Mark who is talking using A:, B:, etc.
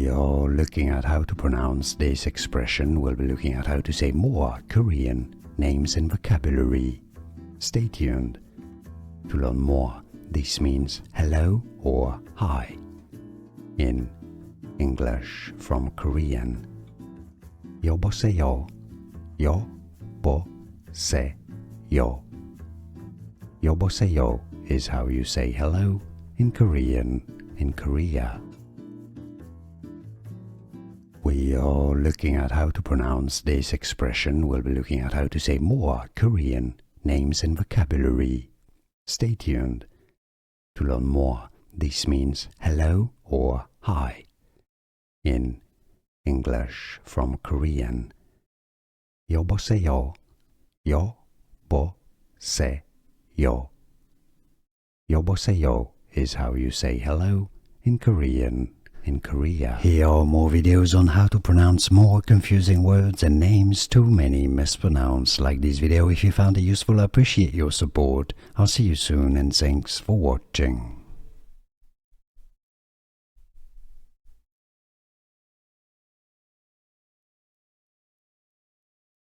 A: We are looking at how to pronounce this expression. We'll be looking at how to say more Korean names and vocabulary. Stay tuned to learn more. This means hello or hi in English from Korean. Yeoboseoyo, Yeoboseoyo. Yeoboseoyo is how you say hello in Korean in Korea. We are looking at how to pronounce this expression. We'll be looking at how to say more Korean names and vocabulary. Stay tuned to learn more. This means hello or hi in English from Korean. Yeoboseoyo, Yeoboseoyo. Yeoboseoyo is how you say hello in Korean in Korea. Here are more videos on how to pronounce more confusing words and names too many mispronounced. Like this video if you found it useful. I appreciate your support. I'll see you soon and thanks for watching.